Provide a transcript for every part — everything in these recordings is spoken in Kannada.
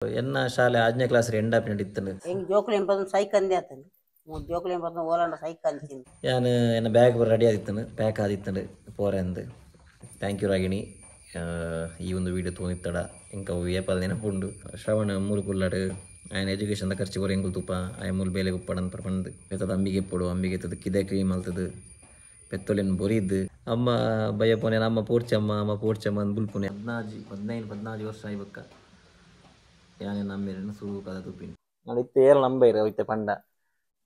ಎನ್ನ ಶಾಲೆ 5ನೇ ಕ್ಲಾಸ್ ಎಂಡ ನಡೀತನು ಹೆಂಗ್ ಜೋಕುಲು ಎಂಬುದು ಸೈಕ್ ಅಂದೇ ಆತನು ಜೋಕುಲು ಎಂಬುದು ಓಲಾಂಡ ಸೈಕ್ ಅಂತೀನಿ ನಾನು ಎನ್ನ ಬ್ಯಾಗ್ ರೆಡಿ ಆದಿತ್ತನು ಪ್ಯಾಕ್ ಆದಿತ್ತನು ಪೋರೆ ಅಂದು ಥ್ಯಾಂಕ್ ಯು ರಾಗಿಣಿ ಈ ಒಂದು ವೀಡಿಯೋ ತೋನಿತ್ತಡ ಇಂಕ ಏಪಲ್ ನೆನಪುಂಡು ಶ್ರವಣ ಮೂರು ಪುಲ್ಲಾಡು ఆయన ಎಜುಕೇಷನ್ ಖರ್ಚು ಬರೋ ಎಂಗುಲ್ ತುಪ್ಪ ಆಯ ಮೂಲು ಬೇಲೆ ಉಪ್ಪಡಂತ ಪಂದು ಬೆತ್ತದ ಅಂಬಿಗೆ ಎಪ್ಪಡು ಅಂಬಿಗೆ ಎತ್ತದ ಕಿದೆ ಕ್ರೀಮ್ ಅಲ್ತದು ಪೆತ್ತೊಲೆನ್ ಬೊರಿದ್ದು ಅಮ್ಮ ಬಯ್ಯಪ್ಪನೆ ಅಮ್ಮ ಪೋರ್ಚಮ್ಮ ಅಂದು ಬುಲ್ಪುನೆ 15 ವರ್ಷ ಆಯ್ಬಕ್ಕ ಯಾನೇ ನಮ್ಮೇಲೆ ಸೂ ಕದ ತುಪ್ಪಿನ ನಾನು ಇತ್ತೆ ಏರ ನಂಬೈರೆ ಹೋಯ್ತೆ ಪಂಡ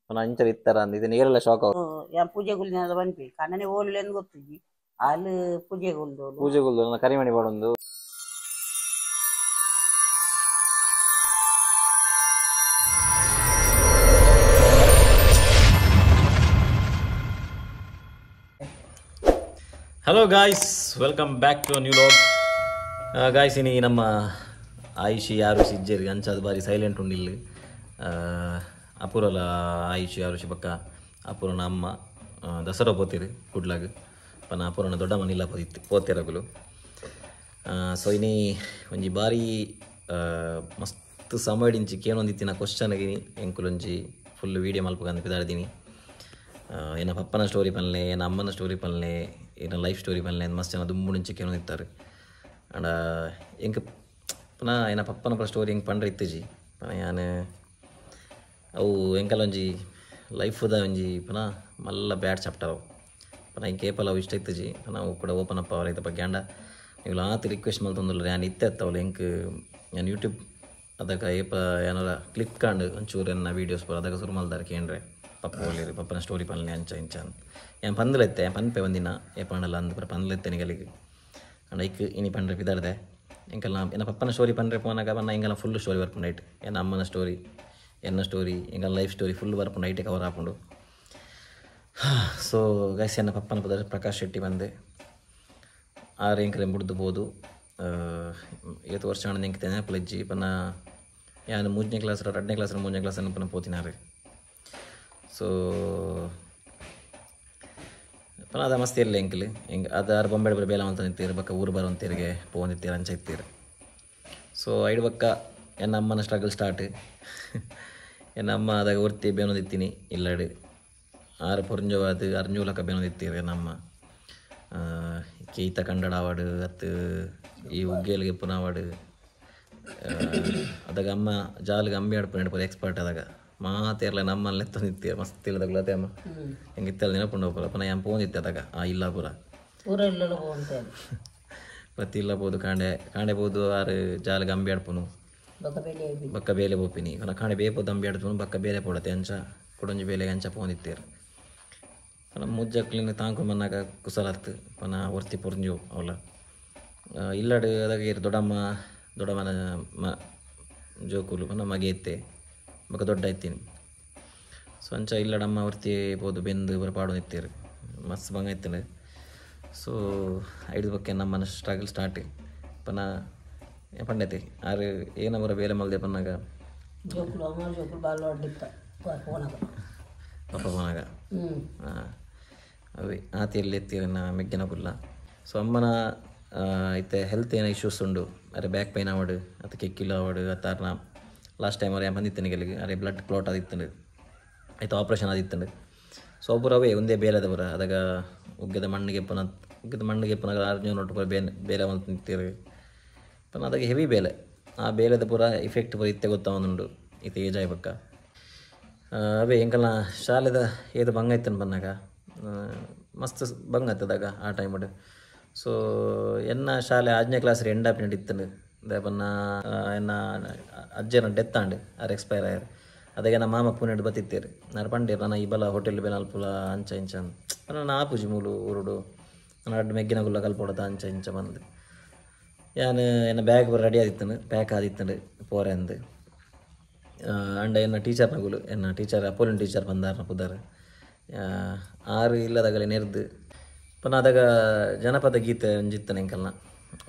ಅಂಚರ್ ಇತ್ತಾರ ಅಂದ ಇದನ್ನ ಏರೆಲ್ಲ ಶಾಕ್ ಆಗ ಯಾನ್ ಪೂಜೆಗುಲ್ನ ಬನ್ಪಿ ಕಣ್ಣನೆ ಓಲ್ಲೆ ಎಂದು ಗೊತ್ತಿಜ್ಜಿ ಅಲ್ಲಿ ಪೂಜೆಗುಲ್ದು ನನ್ನ ಕರಿಮಣಿ ಬಾಡೊಂದು hello guys welcome back to new vlog guys ಇನಿ ನಮ್ಮ ಆಯುಷಿ ಯಾರು ಸಿಜ್ಜೇರಿ ಅಂಚದು ಬಾರಿ ಸೈಲೆಂಟ್ ಉಂಡಿಲ್ಲ ಅಪೂರಲ ಆಯುಷಿ ಯಾರು ಬಕ್ಕ ಅಪೂರನ ಅಮ್ಮ ದಸರಾ ಪೋತೀರಿ ಕುಡ್ಲಾಗ ಪನ ಅಪೂರನ ದೊಡ್ಡ ಮನಿಲ್ಲ ಪೋತಿರಗುಲು ಸೊ ಇನಿ ಒಂಜಿ ಬಾರಿ ಮಸ್ತ್ ಸಮಯಡಿಂಚಿ ಕೇನೊಂದಿತ್ತಿನ ಕ್ವಶನ್ಗೆ ಎಂಕುಲೊಂಜಿ ಫುಲ್ ವೀಡಿಯೋ ಮಲ್ಪಕಂದು ಪಿದಾಡ್ದೀನಿ ಏನ ಪಪ್ಪನ ಸ್ಟೋರಿ ಪನ್ಲೆ ಏನ ಅಮ್ಮನ ಸ್ಟೋರಿ ಪನ್ಲೆ ಏನ ಲೈಫ್ ಸ್ಟೋರಿ ಪನ್ಲೆ ಮಸ್ತ್ ಜನ ದುಂಬು ಮುಂಚೆ ಕೇನೊಂದಿತ್ತಾರೆ ಅಂಡ ಎಂಕ್ ಪುನಃ ಏನ ಪಪ್ಪನ ಪರ ಸ್ಟೋರಿ ಹೆಂಗೆ ಪಂಡ್ರೆ ಇತ್ತಜಿ ಪುನಃ ಯಾನು ಅವು ಎಂಕಲ್ಲೊಂಜಿ ಲೈಫ್ದ ಒಂಜಿ ಪುನಃ ಮಲ್ಲ ಬ್ಯಾಡ್ ಚಾಪ್ಟರ್ ಅವು ಪುನಃ ಹಿಂಗೆ ಕೇಪಲ್ ಅವು ಇಷ್ಟ ಇತ್ತಜಿ ಪುನಃ ಅವು ಕೂಡ ಓಪನ್ ಅಪ್ ಅವರ ಇದ್ದ ಬಗ್ಗೆ ಅಂಡ ನೀವು ಆತು ರಿಕ್ವೆಸ್ಟ್ ಮಲ್ತೊಂದಿಲ್ಲ ನಾನು ಇತ್ತೆ ಅತ್ತವಲ್ಲ ಹೆಂಗೆ ನಾನು ಯೂಟ್ಯೂಬ್ ಅದಕ್ಕೆ ಏಪ ಏನಾರ ಕ್ಲಿಕ್ ಕಾಂಡು ಒಂಚೂರು ಎನ್ನ ವೀಡಿಯೋಸ್ ಬರೋ ಅದಕ್ಕೆ ಸುರು ಮಲ್ದಾರ ಕೇಂದ್ರೆ ಪಪ್ಪ ಒಳ್ಳೆರಿ ಪಪ್ಪನ ಸ್ಟೋರಿ ಪನ್ಲೆ ಅಂಚ ಇಂಚ ಅಂತ ಏನು ಪಂದಲೆತ್ತೆ ಪನ್ಪೆ ಒಂದಿನ ಏ ಪಂಡಲ್ಲ ಅಂದು ಬರ ಪಂದಲೆತ್ತೆ ನಿಗಲಿಗೆ ಅಂಡ ಐಕ್ ಇನಿ ಪಂಡ್ರೆ ಪಿದಾಡ್ದೆ ಎಂಕಲ್ಲ ಏನ ಪಪ್ಪನ ಸ್ಟೋರಿ ಪಂಡ್ರೆ ಪೋನಾಗ ಬನ್ನ ಹಿಂಗೆಲ್ಲ ಫುಲ್ ಸ್ಟೋರಿ ಬರ್ಪುಂಡು ಐಟ್ ಏನ ಅಮ್ಮನ ಸ್ಟೋರಿ ಎನ್ನ ಸ್ಟೋರಿ ಹಿಂಗೆಲ್ಲ ಲೈಫ್ ಸ್ಟೋರಿ ಫುಲ್ ಬರ್ಪುಂಡು ಐಟೆ ಕವರ್ ಹಾಕೊಂಡು ಸೊ ಗೈಸ್ ಎನ್ನ ಪಪ್ಪನ ಪದ ಪ್ರಕಾಶ್ ಶೆಟ್ಟಿ ಬಂದೆ ಆರು ಎಂಕರೆ ಮುಡ್ದುಬೋದು 7 ವರ್ಷ ಹಣ ಎಂಕ ನೆನಪುಲಜ್ಜಿ ಪನ್ನ ಯಾನು 3ನೇ ಕ್ಲಾಸ್ 2ನೇ ಕ್ಲಾಸ್ 3ನೇ ಕ್ಲಾಸ್ ಪನ್ನ ಪೋತಿನಾರೆ ಸೊ ಪನ ಅದ ಮಸ್ತ್ ಇರಲಿ ಎಂಕಲ್ ಹಿಂಗೆ ಅದಾರು ಬೊಂಬೆ ಬೇಲ ಅಂತ ನಿಂತೀರಿ ಬಕ್ಕ ಊರು ಬರೋಂತೀರಿಗೆ ಪೋಂದಿತ್ತೀರಿ ಅಂಚ ಇತ್ತೀರಿ ಸೊ ಐಡು ಬಕ್ಕ ಎನ್ನ ಅಮ್ಮನ ಸ್ಟ್ರಗಲ್ ಸ್ಟಾರ್ಟ್ ಎನ್ನ ಅಮ್ಮ ಅದಾಗ ಒರ್ತಿ ಬೇನೊಂದಿತ್ತೀನಿ ಇಲ್ಲಡು ಆರು ಪೊರಂಜವಾದ ಅರ್ಜೂಲಕ ಬೇನೊಂದಿತ್ತೀರಿ ನಮ್ಮ ಈತ ಕನ್ನಡ ಅವಾರ್ಡ್ ಅತ್ತು ಈ ಉಗ್ಗೇಲಿಗೆ ಪುನಃ ಅವಾರ್ಡ್ ಅದಾಗ ಅಮ್ಮ ಜಾಲಿಗೆ ಅಂಬಿ ಆಡ್ಪುನ ಎಕ್ಸ್ಪರ್ಟ್ ಅದಾಗ ಮಾತೇರ್ಲ ನಮ್ಮಲ್ಲಿ ತಂದಿತ್ತೀರ ಮಸ್ತ್ ಇಲ್ಲದಾಗಲ ಅದೇ ಅಮ್ಮ ಹೆಂಗೆ ಇತ್ತಲ್ಲ ನೆನಪುಂಡು ಹೋಗ್ಬಲ್ಲ ಪುನಃ ಏನು ಪೋಂದಿತ್ತೆ ಅದಾಗ ಇಲ್ಲ ಪೂರ ಪತ್ತಿ ಇಲ್ಲ ಬೋದು ಕಾಂಡೆ ಬೋದು ಆರು ಜಾಲಿಗೆ ಅಂಬಿ ಆಡ್ಪುನು ಬಕ್ಕ ಬೇಲೆ ಬೋಪಿನಿ ಪುನಃ ಕಾಣೆ ಬೇಪೋದು ಅಂಬಿ ಆಡ್ಪುನು ಬಕ್ಕ ಬೇಲೆ ಪೋಡತ್ತೆ ಅಂಚ ಕೊಡೊಂಜಿ ಬೇಲೆಗೆ ಅಂಚ ಪೋಂದಿತ್ತೀರು ಪುನಃ ಮುಜ್ಜಕ್ಲಿನ ತಾಂಕು ಮನ್ನಾಗ ಕುಸಲತ್ತು ಪುನಃ ಒರ್ತಿ ಪೊರ್ಂಜು ಅವಳ ಇಲ್ಲಡು ಅದಾಗ ದೊಡ್ಡಮ್ಮನ ಜೋಕುಲು ಪುನಃ ಮಗೆ ಎತ್ತೆ ಬಕ್ಕ ದೊಡ್ಡ ಎತ್ತೀನಿ ಸೊ ಅಂಚ ಇಲ್ಲಡಮ್ಮ ಒರ್ತಿ ಬೋದು ಬೆಂದು ಬರ ಪಾಡು ಎತ್ತೀರು ಮಸ್ತ್ ಬಂಗ ಎತ್ತನೆ ಸೊ ಐದು ಬಕ್ಕೆ ನಮ್ಮನ ಸ್ಟ್ರಗಲ್ ಸ್ಟಾರ್ಟ್ ಪುನಃ ಪಂಡೈತಿ ಆರು ಏನ ಬರ ಬೇಲೆ ಮಲ್ದೆ ಪನ್ನಾಗ ಪಪ್ಪ ಪೋನಾಗ ಅವಿ ಆತಿಯಲ್ಲಿ ಎತ್ತೀರ ಮೆಗ್ಗಿನ ಕುಲ್ಲ ಸೊ ಅಮ್ಮನ ಐತೆ ಹೆಲ್ತ್ ಏನೋ ಇಶ್ಯೂಸ್ ಉಂಡು ಅರೆ ಬ್ಯಾಕ್ ಪೈನ್ ಆವಡು ಅದು ಕೆಕ್ಕಿಲ್ಲ ಆವಡು ಅತ್ತಾರನ ಲಾಸ್ಟ್ ಟೈಮ್ ಅವ್ರು ಬಂದಿತ್ತೇನೆ ಗೆಲ್ಲಿಗೆ ಅರೆ ಬ್ಲಡ್ ಕ್ಲಾಟ್ ಆದಿತ್ತಂಡು ಆಯ್ತು ಆಪ್ರೇಷನ್ ಆದಿತ್ತಂಡು ಸೊ ಒಬ್ಬರು ಅವೇ ಒಂದೇ ಬೇಲೆದವರ ಅದಾಗ ಉಗ್ಗದ ಮಣ್ಣಿಗೆ ಪುನಃ 600 ನೋಟು ಬೇಲೆ ಅಂತ ನಿಂತೀರಿ ಪುನಃ ಅದಾಗ ಹೆವಿ ಬೇಲೆ ಆ ಬೇಲೆದ ಪೂರ ಇಫೆಕ್ಟ್ ಪೂರ ಇತ್ತೆ ಗೊತ್ತಾವೊಂದುಂಡು ಇದು ಏಜ್ ಆಯ್ಬಕ್ಕ ಅವೇ ಎಂಕಲ್ನ ಶಾಲೆದ ಏದು ಬಂಗ ಇತ್ತನು ಬಂದಾಗ ಮಸ್ತ್ ಬಂಗ ಆಯ್ತದಾಗ ಆ ಟೈಮಡು ಸೊ ಎನ್ನ ಶಾಲೆ 5ನೇ ಕ್ಲಾಸ್ ಎಂಡ ನಡೀತನು ದೇಪನ್ನ ಎನ್ನ ಅಜ್ಜನ ಡೆತ್ ಆಂಡು ಆರು ಎಕ್ಸ್ಪೈರ್ ಆಯ್ರು ಅದಾಗ ನಮ್ಮ ಮಾಮ ಪುಣೆಡು ಬತ್ತಿತ್ತೇರು ನಾನು ಪಂಡೇರು ನಾನು ಈ ಬಲ ಹೋಟೆಲ್ ಬೇನಲ್ಪುಲ ಅಂಚ ಇಂಚ ನಾನು ಆಪುಜಿ ಮೂಲು ಊರುಡು ನಾನು ಅಡ್ಡು ಮೆಗ್ಗಿನ ಗುಲ್ಲ ಕಲ್ಪೊಡದ ಅಂಚ ಇಂಚ ಬಂದು ಯಾನು ಎನ್ನ ಬ್ಯಾಗ್ ರೆಡಿ ಆದಿತ್ತನು ಪ್ಯಾಕ್ ಆದಿತ್ತಂಡು ಪೋರೆ ಅಂದು ಅಂಡ ಎನ್ನ ಟೀಚರ್ನಗುಲು ಎನ್ನ ಟೀಚರ್ ಅಪೋಲಿನ್ ಟೀಚರ್ ಬಂದಾರ ಪುದಾರ ಆರು ಇಲ್ಲದಾಗಲೇ ನೆರ್ದು ಪುನಃ ಅದಾಗ ಜನಪದ ಗೀತೆ ಒಂಜಿತ್ತನ ಎಂಕಲ್ನ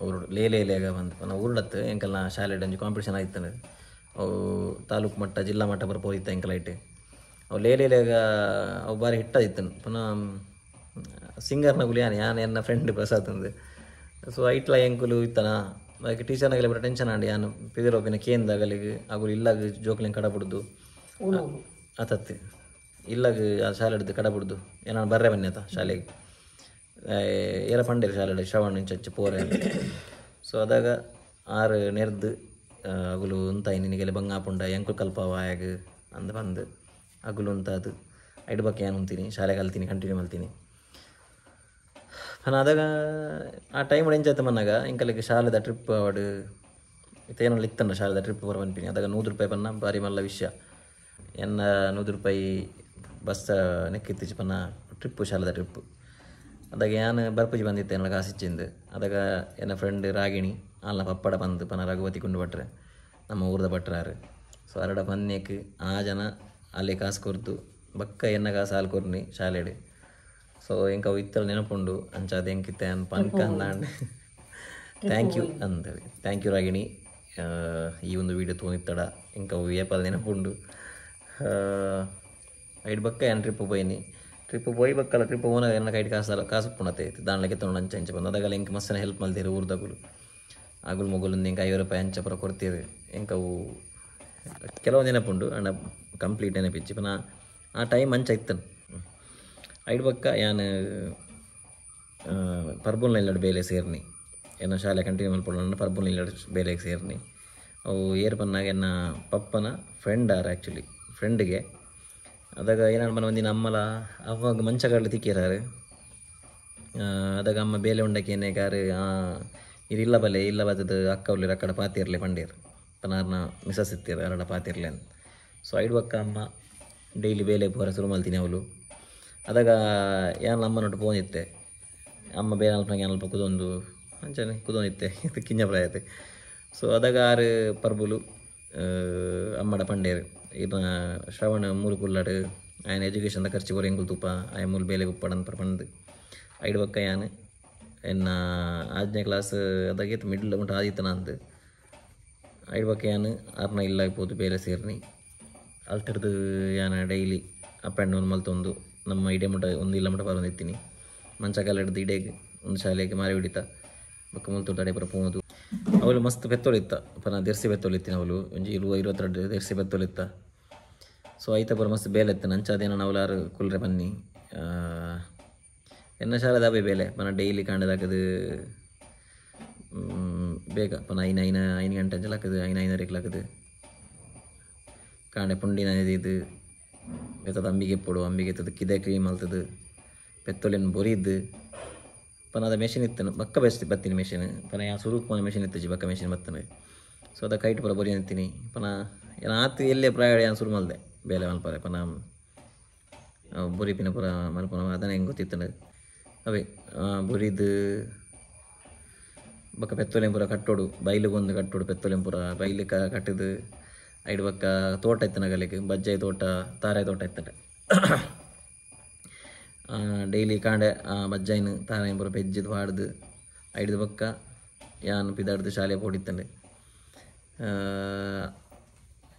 ಊರುಡು ಲೇಲೇಗ ಬಂದು ಪುನಃ ಊರುಡತ್ತು ಎಂಕಲ್ನ ಶಾಲೆ ಒಂಜಿ ಕಾಂಪಿಟೇಷನ್ ಆಯ್ತನು ಅವು ತಾಲೂಕು ಮಟ್ಟ ಜಿಲ್ಲಾ ಮಟ್ಟ ಬರ್ಬೋದಿತ್ತು ಎಂಕಲೈಟ್ ಅವು ಲೇಲೇಗ ಅವು ಬಾರಿ ಹಿಟ್ಟಾದಿತ್ತನು ಪುನಃ ಸಿಂಗರ್ನ ಗುಲಿಯಾನೆ ಯಾನು ಎನ್ನ ಫ್ರೆಂಡ್ ಪ್ರಸಾದ್ ಅಂದು ಸೊ ಐಟ್ಲ ಎಂಕುಲು ಇತ್ತನ ಅದಕ್ಕೆ ಟೀಚರ್ನಾಗೆಲ್ಲ ಬರೋ ಟೆನ್ಷನ್ ಆಡಿ ನಾನು ಪಿದಿರೋಪಿನ ಕೇಂದಾಗಲಿಗೆ ಅಗುಲು ಇಲ್ಲಾಗ ಜೋಕ್ಲಿಂಗ್ ಕಡಬಿಡ್ದು ಆತತ್ತೆ ಇಲ್ಲಾಗ ಆ ಶಾಲೆ ಹಿಡಿದು ಕಡಬಿಡ್ದು ನಾನು ಬರ್ರೆ ಬನ್ನಿ ಆತ ಶಾಲೆಗೆ ಏರ ಪಂಡೇರು ಶಾಲೆ ಶ್ರವಣ ಇಂಚ ಪೋರೆ ಸೊ ಅದಾಗ 6 ನೆರ್ದು ಅಗುಲು ಉಂತಾಯಿ ನಿನಗೆಲ್ಲ ಬಂಗಾಪುಂಡ ಎಂಕು ಕಲ್ಪವಾಯಾಗ ಅಂದು ಬಂದು ಅಗುಲು ಉಂತಾದು ಐದು ಬಗ್ಗೆ ಏನು ಉಂತೀನಿ ಶಾಲೆಗೆ ಕಲ್ತೀನಿ ಕಂಟಿನ್ಯೂ ಮಾಡ್ತೀನಿ ನಾನು ಅದಾಗ ಆ ಟೈಮ್ ಎಂಜಾಯ್ತು ಮನ್ನಾಗ ಇಂಕಲಿಗೆ ಶಾಲೆದ ಟ್ರಿಪ್ ಅವಡು ಇತ್ತೇನೋ ಇತ್ತಂಡ ಶಾಲೆದ ಟ್ರಿಪ್ ಬರ ಬಂದ್ಪಿನಿ ಅದಾಗ 100 ರೂಪಾಯಿ ಪನ್ನ ಭಾರಿ ಮಲ್ಲ ವಿಷಯ ಎನ್ನ 100 ರೂಪಾಯಿ ಬಸ್ ನೆಕ್ಕಿತ್ತಿಚ್ಚು ಪನ್ನ ಟ್ರಿಪ್ಪು ಶಾಲೆದ ಟ್ರಿಪ್ಪು ಅದಾಗ ನಾನು ಬರ್ಪುಜಿ ಬಂದಿತ್ತೆ ನನಗೆ ಕಾಸಿಚ್ಚಿಂದು ಅದಾಗ ಎನ್ನ ಫ್ರೆಂಡ್ ರಾಗಿಣಿ ಅಲ್ಲ ಪಪ್ಪಡ ಬಂದು ಪನ ರಘುವತಿ ಕುಂಡು ಭಟ್ರೆ ನಮ್ಮ ಊರದ ಭಟ್ರಾರು ಸೊ ಅರಡ ಪನ್ಯಕ್ಕೆ ಆ ಜನ ಅಲ್ಲಿ ಕಾಸು ಕೊರ್ದು ಬಕ್ಕ ಎನ್ನ ಕಾಸು ಹಾಲು ಕೊರ್ನಿ ಶಾಲೆಡು ಸೊ ಇಂಕ ಅವು ಇತ್ತಲ್ಲಿ ನೆನಪುಂಡು ಅಂಚಾದ ಹೆಂಗಿತ್ತೆ ಅನ್ ಪನ್ಕ ಅಂದಾಂಡು ಥ್ಯಾಂಕ್ ಯು ಅಂದೇಳಿ ಥ್ಯಾಂಕ್ ಯು ರಾಗಿಣಿ ಈ ಒಂದು ವೀಡಿಯೋ ತೋನಿತ್ತಡ ಇಂಕ ಅವು ಏಪಲ್ ನೆನಪುಂಡು ಐದು ಬಕ್ಕ ಏನು ಟ್ರಿಪ್ ಹೋಯ್ನಿ ಟ್ರಿಪ್ ಹೋಯ್ ಬಕ್ಕಲ್ಲ ಟ್ರಿಪ್ ಹೋನಾಗ ಎನ್ನ ಕೈಟ್ ಕಾಸು ಪುಣತೆ ದಾಂಡ್ಲಕ್ಕೆ ತೊಗೊಂಡು ಅಂಚೆ ಬಂದು ಅದಾಗಲ್ಲ ಇಂಕ ಮಸ್ತನ ಹೆಲ್ಪ್ ಮಲ್ತೀರಿ ಊರ್ದಗುಲು ಆಗುಲು ಮಗುಲಿಂದ ಇಂಕ 50 ರೂಪಾಯಿ ಅಂಚ ಪರ ಕೊಡ್ತೀರಿ ಇಂಕವು ಕೆಲವೊಂದು ನೆನಪುಂಡು ಅಣ್ಣ ಕಂಪ್ಲೀಟ್ ನೆನಪಿಚ್ಚಿ ಪನ ಆ ಟೈಮ್ ಮಂಚ ಇತ್ತನು ಐದು ಬಕ್ಕ ಯಾನು ಪರ್ಬುಲ್ನ ಇಲ್ಲಡು ಬೇಲೆ ಸೇರ್ನಿ ಎನ್ನ ಶಾಲೆ ಕಂಟಿನ್ಯೂ ಮಾಡ್ಕೊಂಡು ಪರ್ಬುಲ್ನ ಇಲ್ಲಡು ಬೇಲೆಗೆ ಸೇರ್ನಿ ಅವು ಏರ್ ಬಂದಾಗ ಎನ್ನ ಪಪ್ಪನ ಫ್ರೆಂಡ್ ಆರು ಆ್ಯಕ್ಚುಲಿ ಫ್ರೆಂಡಿಗೆ ಅದಾಗ ಏನಾರು ಮನ ಒಂದಿನ ಅಮ್ಮಲ ಅವಾಗ ಮಂಚಗಾಡ್ಲು ತಿಕ್ಕಿರಾರು ಅದಾಗ ಅಮ್ಮ ಬೇಲೆ ಉಂಡಕ್ಕೆ ಏನೇಗಾರು ಇದು ಇಲ್ಲ ಬಲೆ ಇಲ್ಲ ಬದದು ಅಕ್ಕ ಉಳ್ಳಿರ ಅಕ್ಕಡ ಪಾತಿರ್ಲೆ ಪಂಡೀರು ಪನಾರ್ನ ಮಿಸಸ್ ಇತ್ತೀರು ಎರಡ ಪಾತಿರ್ಲೆ ಅಂತ ಸೊ ಐದು ಬಕ್ಕ ಅಮ್ಮ ಡೈಲಿ ಬೇಲೆ ಪೋರ ಶುರು ಮಾಡ್ತೀನಿ ಅವಳು ಅದಾಗ ಏನು ಅಮ್ಮನೊಟ್ಟು ಫೋನ್ ಇತ್ತೆ ಅಮ್ಮ ಬೇರೆ ಅಲ್ಪ ಏನಲ್ಪ ಕುದೊಂದು ಅಂಚನೆ ಕುದೊಂದಿತ್ತೆ ಇದು ಕಿಂಜ ಪ್ರಾಯತೆ ಸೊ ಅದಾಗ 6 ಪರ್ಬುಲು ಅಮ್ಮಡ ಪಂಡೇರು ಇಪ್ಪ ಶ್ರವಣ 3 ಕುಲ್ಲಾಡು ఆయన ಎಜುಕೇಷನ್ದ ಖರ್ಚು ಬರೋ ಎಂಗುಲ್ ತುಪ್ಪ ಆಯ ಮೂಲ ಬೇಲೆ ಉಪ್ಪಡಂತ ಪಂದು ಐದು ಬಕ್ಕ ಯಾನು ಎನ್ನ 8ನೇ ಕ್ಲಾಸ್ ಅದಾಗಿತ್ತು ಮಿಡ್ಲ್ ಉಂಟು ಆದಿತ್ತನ ಅಂದು ಐದು ಬಕ್ಕ ಯಾನು 6ನ ಇಲ್ಲ ಪೋದು ಬೇಲೆ ಸೇರ್ನಿ ಅಲ್ತಡ್ದು ಯಾನ ಡೈಲಿ ಅಪ್ ಆ್ಯಂಡ್ ಡೌನ್ ಮಲ್ತೊಂದು ನಮ್ಮ ಇಡೇ ಮುಟ ಒಂದು ಇಲ್ಲ ಮುಟ ಬರೋದಿತ್ತೀನಿ ಮಂಚ ಕಾಲ ಹಿಡ್ದು ಇಡೇಗೆ ಒಂದು ಶಾಲೆಗೆ ಮಾರಿ ಹಿಡಿತ ಬಕ್ಕ ಮುಲ್ತು ತಡೆ ಬರ ಪೋದು ಅವಳು ಮಸ್ತ್ ಬೆತ್ತೋಳಿತ್ತ ಪನ ದೆರ್ಸಿ ಬೆತ್ತೋಳಿತ್ತೀನಿ ಅವಳು ಒಂಜಿ 22 ದೆರ್ಸಿ ಬೆತ್ತೋಳಿತ್ತ ಸೊ ಐತ ಬರ ಮಸ್ತ್ ಬೇಲೆ ಇತ್ತು ನಂಚಾದೇನೋ ಅವಲಾರು ಕುಲ್ರೆ ಬನ್ನಿ ಎನ್ನ ಶಾಲೆದ ಅವೇ ಬೇಲೆ ಪನ ಡೈಲಿ ಕಾಂಡದಾಕದು ಬೇಗ ಪನ 5 ಗಂಟೆ ಅಂಚಲಾಕದು 5:30 ಕಾಂಡೆ ಪುಂಡಿನ ಇದು ಬೆತ್ತದ ಅಂಬಿಗೆ ಪೊಡು ಅಂಬಿಗೆ ಎತ್ತದು ಕಿದೆ ಕ್ರೀಮ್ ಅಲ್ತದು ಬೆತ್ತೊಲಿನ ಬೊರಿದ್ದು ಪನ ಅದ ಮೆಷಿನ್ ಇತ್ತನು ಬಕ್ಕ ಬತ್ತೀನಿ ಮೆಷಿನ್ ಪನ ಯಾ ಸುರುಕ್ ಪನ ಮೆಷಿನ್ ಇತ್ತು ಬಕ್ಕ ಮೆಷಿನ್ ಬತ್ತನು ಸೊ ಅದ ಕೈಟ್ ಪರ ಬೊರಿ ಅಂತೀನಿ ಪನ ಏನು ಆತು ಎಲ್ಲೇ ಪ್ರಾಯ ಏನು ಶುರು ಮಲ್ದೆ ಬೇಲೆ ಮಲ್ಪರೆ ಪನ ಬೊರಿಪಿನ ಪುರ ಮಲ್ಪನ ಅದನ್ನ ಹೆಂಗೆ ಗೊತ್ತಿತ್ತನು ಅವೇ ಬೊರಿದು ಬಕ್ಕ ಪೆತ್ತೊಲೆಂ ಪುರ ಕಟ್ಟೋಡು ಬೈಲಿಗೊಂದು ಕಟ್ಟೋಡು ಪೆತ್ತೊಲೆಂ ಪುರ ಬೈಲಿ ಕಟ್ಟಿದು ಐದು ಬಕ್ಕ ತೋಟ ಇತ್ತನಗಲಿಕ್ಕೆ ಬಜ್ಜಾಯಿ ತೋಟ ತಾರಾಯಿ ತೋಟ ಇತ್ತನೆ ಡೈಲಿ ಕಾಂಡೆ ಬಜ್ಜಾಯಿನ ತಾರಾಯಿ ಪುರ ಪೆಜ್ಜಿದು ಹಾಡ್ದು ಐದು ಬಕ್ಕ ಯಾನು ಪಿದಾಡ್ದು ಶಾಲೆ ಪೋಡಿತ್ತಂಡೆ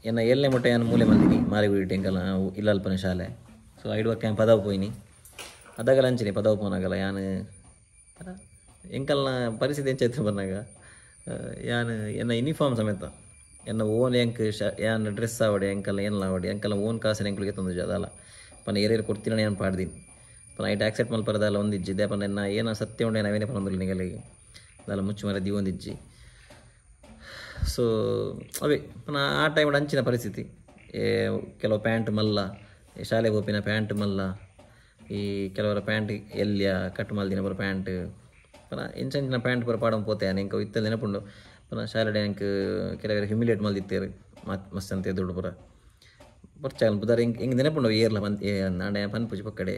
ಎನ್ನ ಎಲ್ಲೇ ಮುಟ್ಟ ಯಾನು ಮೂಲೆ ಮಲ್ದಿನಿ ಮಾರಿಗುಡಿ ಟೆಂಕಲ್ ಇಲ್ಲಲ್ಪನ ಶಾಲೆ ಸೊ ಐದು ಬಕ್ಕ ಏನು ಪದವು ಪೋಯ್ನಿ ಅದಾಗಲ್ಲ ಅಂಚಿನಿ ಪದವು ಪೋನಾಗಲ್ಲ ಯಾನು ಎಂಕಲ್ನ ಪರಿಸ್ಥಿತಿ ಹೆಂಚೈತೆ ಬಂದಾಗ ಯಾನು ಎನ್ನ ಯೂನಿಫಾರ್ಮ್ ಸಮೇತ ಎನ್ನ ಓನ್ ಎಂಕ್ ಯಾನ್ ಡ್ರೆಸ್ ಆವಡೆ ಎಂಕಲ್ಲ ಏನೆಲ್ಲ ಆವಡೆ ಎಂಕಲ್ಲ ಓನ್ ಕಾಸಿನ ಎಂಕ್ಲಿಗೆ ತಂದು ಅದಲ್ಲ ಪನ ಏರೇರು ಕೊಡ್ತೀನಿ ಏನು ಪಾಡ್ದೀನಿ ಪನ ಐಟ್ ಆಕ್ಸೆಪ್ಟ್ ಮಲ್ಪರದಲ್ಲ ಒಂದಿಜ್ಜಿದ್ದೆ ಪನ ಎನ್ನ ಏನೋ ಸತ್ಯ ಉಂಡೆ ನಾವೇನೇ ಪನೊಂದಿಲ್ಲ ನಿಗಲಿಗೆ ಅದೆಲ್ಲ ಮುಚ್ಚು ಮರದಿ ಒಂದಿಜ್ಜಿ ಸೊ ಅವೇ ಪನ ಆ ಟೈಮ್ ಅಂಚಿನ ಪರಿಸ್ಥಿತಿ ಕೆಲವು ಪ್ಯಾಂಟ್ ಮಲ್ಲ ಶಾಲೆಗೆ ಹೋಪಿನ ಪ್ಯಾಂಟ್ ಮಲ್ಲ ಈ ಕೆಲವರ ಪ್ಯಾಂಟ್ ಎಲ್ಲಿಯ ಕಟ್ ಮಲ್ದಿನ ಬರೋ ಪ್ಯಾಂಟ್ ಪನ ಇಂಚಿನ ಪ್ಯಾಂಟ್ ಬರೋ ಪಾಡಂ ಪೋತೆ ಎಂಕ ಇತ್ತಲ್ಲಿ ನೆನಪುಂಡು ಪನ ಶಾಲೆ ಎಂಕ್ ಕೆಲವರು ಹ್ಯುಮಿಲೇಟ್ ಮಲ್ದಿತ್ತೇರು ಮಸ್ತ್ ಅಂತ ದುಡ್ಡು ಪುರ ಬರ್ಚಾಗಲ್ ಬುಧಾರ ಹಿಂಗೆ ನೆನಪುಂಡು ಏರ್ಲ ನಾಡೆ ಪನ್ಪುಜಿ ಪಕ್ಕಡೆ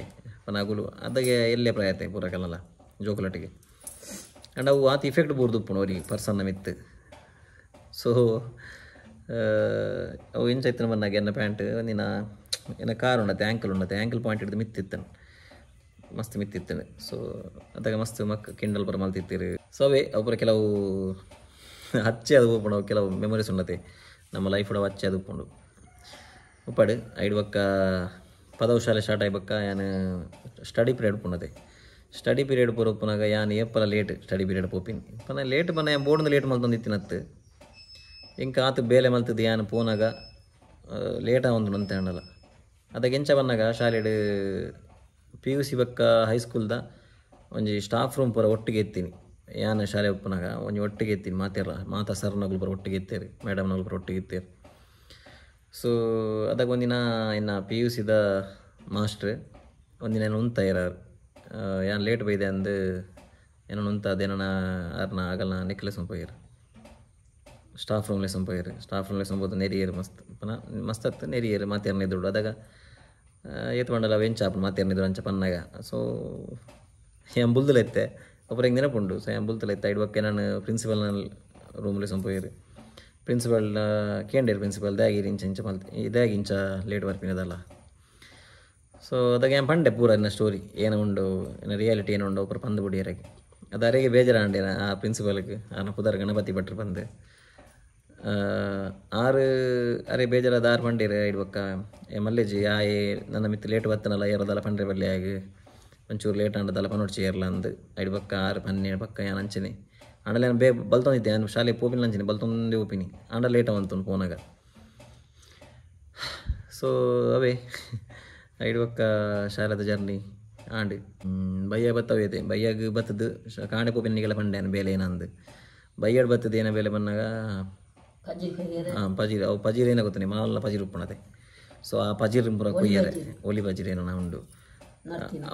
ಪನಾಗುಲು ಅದಾಗೆ ಎಲ್ಲೇ ಪ್ರಾಯತೆ ಪೂರ ಕಲ್ಲಲ್ಲ ಜೋಕುಲಟ್ಟಿಗೆ ಆ್ಯಂಡ್ ಅವು ಆತ ಇಫೆಕ್ಟ್ ಬೋರ್ದುಪ್ಪುಂಡು ಅವ್ರಿಗೆ ಪರ್ಸನ್ನ ಮಿತ್ತು ಸೊ ಅವು ಇಂಚೈತನ ಬಂದಾಗ ಎನ್ನ ಪ್ಯಾಂಟ್ ಒಂದಿನ ಏನ ಕಾರ್ ಉಂಡತೆ ಆ್ಯಂಕಲ್ ಪಾಯಿಂಟ್ ಹಿಡಿದು ಮಿತ್ತಿತ್ತನು ಮಸ್ತ್ ಮಿತ್ತಿತ್ತನೆ ಸೊ ಅದಾಗ ಮಸ್ತ್ ಕಿಂಡಲ್ ಪರ ಮಲ್ತಿತ್ತೀರಿ ಸೊ ಅವೇ ಅವು ಕೆಲವು ಹಚ್ಚೆ ಅದು ಉಪ್ಪುಂಡು ಕೆಲವು ಮೆಮೊರೀಸ್ ಉಂಡತೆ ನಮ್ಮ ಲೈಫ್ ಕೂಡ ಹಚ್ಚೆ ಅದು ಉಪ್ಪುಂಡು ಉಪ್ಪಾಡು ಐದು ಬಕ್ಕ ಪದವು ಶಾಲೆ ಸ್ಟಾರ್ಟ್ ಆಗಿ ಬಕ್ಕ ಏನು ಸ್ಟಡಿ ಪೀರಿಯಡ್ ಉಪ್ಪುಂಡತೆ ಸ್ಟಡಿ ಪೀರಿಯಡ್ ಪೂರಪ್ಪನಾಗ ಯಾನ್ ಏಪಲ ಲೇಟ್ ಸ್ಟಡಿ ಪೀರಿಯಡ್ ಪೋಪಿನಿ ಪನ ಲೇಟ್ ಪನ ಬೋರ್ಡ್ ಲೇಟ್ ಮಲ್ತೊಂದಿತ್ತಿನತ್ತು ಇಂಕ ಆತು ಬೇಲೆ ಮಲ್ತದ್ದು ಯಾನ್ ಪೋನಾಗ ಲೇಟ್ ಒಂದು ಅಂತ ಹೇಳಲ್ಲ ಅದಕ್ಕೆ ಎಂಚ ಬಂದಾಗ ಶಾಲೆಡ್ PUC ಬಕ್ಕ ಹೈಸ್ಕೂಲ್ದ ಒಂಜಿ ಸ್ಟಾಫ್ ರೂಮ್ ಪೂರ ಒಟ್ಟಿಗೆ ಎತ್ತೀನಿ ಯಾನ್ ಶಾಲೆ ಉಪ್ಪನಾಗ ಒಂಜಿ ಒಟ್ಟಿಗೆ ಎತ್ತೀನಿ ಮಾತಾ ಸರ್ನಗಳು ಪೂರ ಒಟ್ಟಿಗೆ ಎತ್ತೇರಿ ಮೇಡಮ್ನಗಳು ಪೂರ ಒಟ್ಟಿಗೆ ಎತ್ತೇರಿ ಸೊ ಅದಕ್ಕೆ ಒಂದಿನ ಇನ್ನು PUCದ ಮಾಸ್ಟ್ರ್ ಒಂದಿನ ಏನು ಉಂತ ಇರಾರು ಯಾನ್ ಲೇಟ್ ಬೈದೆ ಅಂದು ಏನೋ ಉಂತ ಅದೇನ ಆರ್ನ ಆಗಲ್ಲ ನೆಕ್ಲೆಸ್ ಪೋಯಿರು ಸ್ಟಾಫ್ ರೂಮ್ಲೆ ಸಂಪೋಯಿರು ಸ್ಟಾಫ್ ರೂಮ್ಲೆ ಸಂಬೋದು ನೆರಿಯರು ಮಸ್ತ್ ಹತ್ತು ನೆರಿಯರು ಮಾತೇರ್ನ ಇದ್ರು ಅದಾಗ ಏತ್ ಮಾಡಲ್ಲ ವೆಂಚಾಪು ಮಾತೇರ್ನ ಇದ್ರು ಅಂಚ ಪನ್ನಾಗ ಸೊ ಏನ್ ಬುಲ್ದಲೈತೆ ಒಬ್ಬರಿಗೆ ನೆನಪುಂಡು ಸೊ ಏನ್ ಬುಲ್ತಲೈತೆ ಇಡ್ಬೇಕು ನಾನು ಪ್ರಿನ್ಸಿಪಲ್ನ ರೂಮ್ಲೆ ಸಂಪೋಯಿರು ಪ್ರಿನ್ಸಿಪಲ್ ಕೇಂಡೇರು ಪ್ರಿನ್ಸಿಪಲ್ ದಾಗಿರಿ ಇಂಚ ಇಂಚ ಮಲ್ತಿ ಇದಾಗಿ ಇಂಚ ಲೇಟ್ ಬರ್ಪಿನದಲ್ಲ ಸೊ ಅದಾಗ ಏನು ಪಂಡೆ ಪೂರ ಇನ್ನ ಸ್ಟೋರಿ ಏನೋ ಉಂಡು ಏನೋ ರಿಯಾಲಿಟಿ ಏನೋ ಉಂಡು ಒಬ್ಬರು ಪಂದು ಬಿಡಿಯರಾಗಿ ಅದು ಅರೆಗೆ ಬೇಜಾರಾಂಡೇನ ಆ ಪ್ರಿನ್ಸಿಪಲ್ಗೆ ಆನ ಪುದರ್ ಗಣಪತಿ ಭಟ್ರು ಬಂದು ಅರೆ ಬೇಜಾರಾದ 6 ಪಂಡೀರು ಇಡ್ಬೇಕ ಮಲ್ಲೇಜಿ ನನ್ನ ಮಿತ್ತು ಲೇಟ್ ಬತ್ತನಲ್ಲ ಏರೋದಲ್ಲ ಪಂಡ್ರೆ ಬಲ್ಲಿ ಆಗಿ ಒಂಚೂರು ಲೇಟ್ ಆಂಡದಲ್ಲ ಪನೋಡ್ಚಿ ಏರ್ಲ ಅಂದು ಇಡ್ಬೇಕ 6 ಪನ್ನೆ ಪಕ್ಕ ಏನು ಅಂಚನೆ ಆಂಡಲ್ಲ ಏನು ಬಲ್ತೊಂದಿದ್ದೆ ನಾನು ಶಾಲೆ ಪೋಪಿನ ಅಂಚಿನಿ ಬಲ್ತೊಂದೇ ಓಪಿನಿ ಆಂಡ ಲೇಟ್ ಅವಂತು ಫೋನಾಗ ಸೊ ಅವೇ ಇಡ್ಬೇಕ ಶಾಲೆದ ಜರ್ನಿ ಆಂಡ್ ಬಯ್ಯ ಬತ್ತವೈತೆ ಬಯ್ಯಾಗ ಬತ್ತದು ಕಾಣೆ ಪೋಪಿನಿಗೆಲ್ಲ ಪಂಡೆ ಬೇಲೆ ಏನಂದು ಬಯ್ಯಾಡ್ ಬತ್ತದ ಏನೋ ಬೇಲೆ ಬಂದಾಗ ಪಜೀರ್ ಅವು ಪಜೀರ್ ಏನೋ ಗೊತ್ತಾನೆ ಮಾಲ್ಲ ಪಜೀರ್ ಉಪ್ಪಣತೆ ಸೊ ಆ ಪಜೀರ್ ಪೂರ ಕೊಯ್ಯರೆ ಒಲಿ ಪಜೀರ್ ಏನೋ ಉಂಡು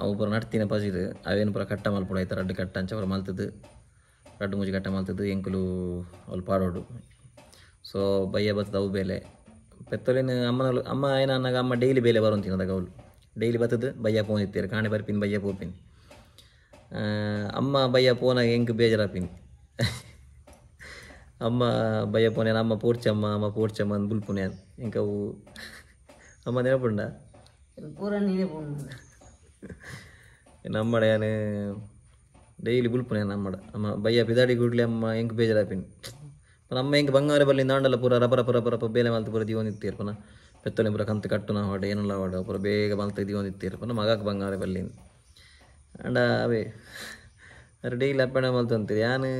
ಅವು ಪೂರ ನಡ್ತಿನ ಪಜೀರ್ ಅವೇನು ಪೂರ ಕಟ್ಟ ಮಲ್ಪುಡ ಆಯ್ತು ರಡ್ಡು ಕಟ್ಟ ಅಂಚ ಪೂರ ಮಲ್ತದ್ದು ರಡ್ಡು ಮುಜಿ ಕಟ್ಟ ಮಲ್ತದ್ದು ಎಂಕುಲು ಅವ್ರು ಪಾಡೋಡು ಸೊ ಬಯ್ಯ ಬತ್ತದ ಅವು ಬೇಲೆ ಪೆತ್ತೊಲಿನ ಅಮ್ಮ ಏನ ಅನ್ನಾಗ ಅಮ್ಮ ಡೈಲಿ ಬೇಲೆ ಬರೋಂತೀನಿ ಅದಾಗ ಅವಳು ಡೈಲಿ ಬತ್ತದು ಬಯ್ಯ ಫೋನ್ ಇತ್ತೀರಿ ಕಾಣೆ ಬರ್ಪಿನಿ ಬಯ್ಯ ಪೋಪಿನಿ ಅಮ್ಮ ಬಯ್ಯ ಫೋನಾಗ ಹೆಂಗೆ ಬೇಜಾರಾಪಿನಿ ಅಮ್ಮ ಬಯ್ಯ ಪೋನ್ಯಾನ ಅಮ್ಮ ಪೋಡ್ಚಮ್ಮ ಅಂದು ಬುಲ್ಪುನ್ಯಾನ್ ಇಂಕ ಅವು ಅಮ್ಮ ನೆನಪುಂಡ ನಮ್ಮಡ ಯಾನು ಡೈಲಿ ಬುಲ್ಪುನ್ಯಾನ ಅಮ್ಮ ಬಯ್ಯ ಪಿದಾಡಿ ಗುಡ್ಲಿ ಅಮ್ಮ ಹೆಂಗೆ ಬೇಜಾರಾಪಿನಿ ಅಮ್ಮ ಹೆಂಗೆ ಬಂಗಾರ ಬಲ್ಲಿಂದ ಆಂಡಲ್ಲ ಪೂರ ರಪ ಬೇಲೆ ಮಲ್ತು ಪೂರ ದಿವೊಂದಿತ್ತೀರ್ ಪನ ಪೆತ್ತೊಲೆ ಪೂರ ಕಂತು ಕಟ್ಟುನ ಹೊಡೆ ಏನಲ್ಲ ಹೊಡೆ ಪೂರ ಬೇಗ ಮಲ್ತು ದಿವೊಂದಿತ್ತೀರ್ ಪನ ಮಗಕ್ಕೆ ಬಂಗಾರ ಬಲ್ಲಿಂದ ಅಂಡ ಅವೇ ಅರೆ ಡೈಲಿ ಅಪ್ಪಣೆ ಮಲ್ತು ಅಂತೀರಿ ಯಾನು